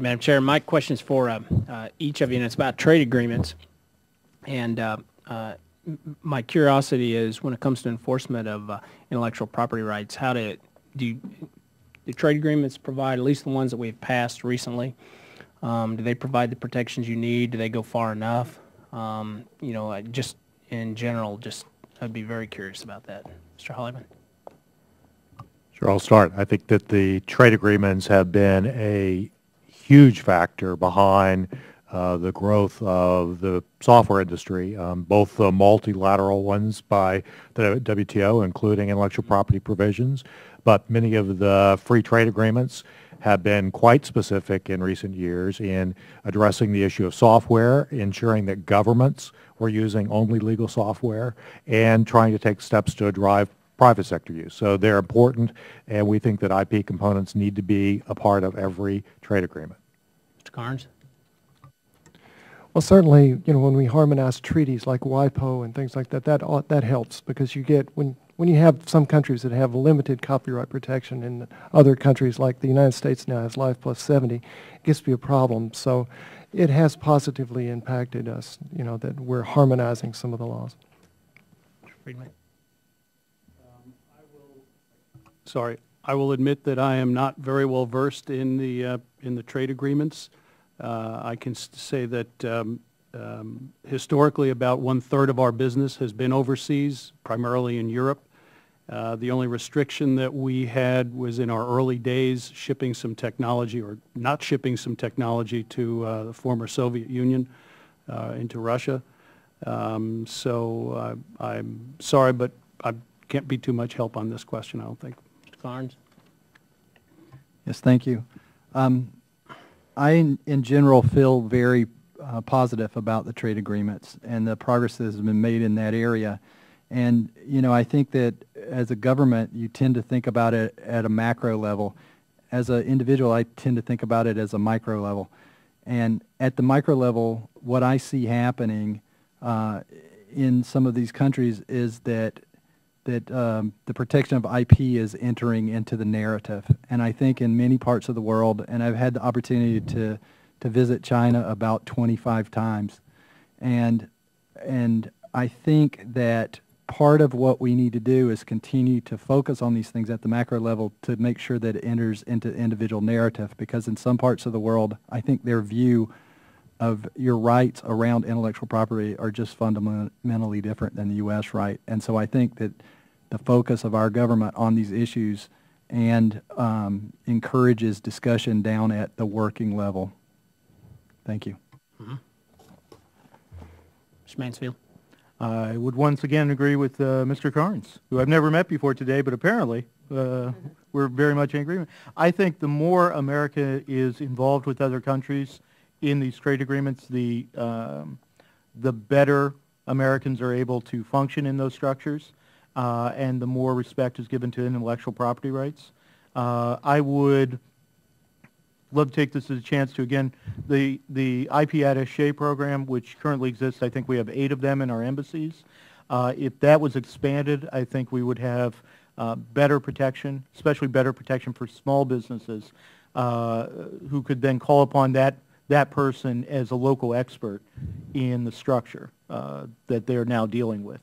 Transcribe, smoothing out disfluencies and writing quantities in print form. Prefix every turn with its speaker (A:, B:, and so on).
A: Madam Chair, my question is for each of you, and it's about trade agreements. And my curiosity is, when it comes to enforcement of intellectual property rights, how do the trade agreements provide, at least the ones that we've passed recently, do they provide the protections you need? Do they go far enough? Just in general, I'd be very curious about that. Mr. Hollyman.
B: Sure, I'll start. I think that the trade agreements have been a huge factor behind the growth of the software industry, both the multilateral ones by the WTO, including intellectual property provisions, but many of the free trade agreements have been quite specific in recent years in addressing the issue of software, ensuring that governments were using only legal software, and trying to take steps to drive private sector use. So they're important, and we think that IP components need to be a part of every trade agreement.
A: Mr. Carnes?
C: Well, certainly, when we harmonize treaties like WIPO and things like that, that helps, because you get, when you have some countries that have limited copyright protection and other countries like the United States now has Life Plus 70, it gets to be a problem. So it has positively impacted us, that we're harmonizing some of the laws.
A: Mr. Friedman?
D: I will admit that I am not very well versed in the trade agreements. I can say that historically about 1/3 of our business has been overseas, primarily in Europe. The only restriction that we had was in our early days shipping some technology, or not shipping some technology, to the former Soviet Union, into Russia. So I'm sorry, but I can't be too much help on this question, I don't think.
A: Mr. Carnes?
E: Yes, thank you. I, in general, feel very positive about the trade agreements and the progress that has been made in that area. And, I think that as a government, you tend to think about it at a macro level. As an individual, I tend to think about it as a micro level. And at the micro level, what I see happening in some of these countries is that the protection of IP is entering into the narrative. And I think in many parts of the world, and I've had the opportunity to visit China about 25 times, and I think that part of what we need to do is continue to focus on these things at the macro level to make sure that it enters into individual narrative, because in some parts of the world, I think their view of your rights around intellectual property are just fundamentally different than the U.S. right. And so I think that the focus of our government on these issues and encourages discussion down at the working level. Thank you.
A: Mm-hmm. Mr. Mansfield?
F: I would once again agree with Mr. Carnes, who I've never met before today, but apparently we're very much in agreement. I think the more America is involved with other countries in these trade agreements, the better Americans are able to function in those structures, and the more respect is given to intellectual property rights. I would love to take this as a chance to, again, the IP attaché program, which currently exists, I think we have 8 of them in our embassies. If that was expanded, I think we would have better protection, especially better protection for small businesses, who could then call upon that person as a local expert in the structure that they're now dealing with.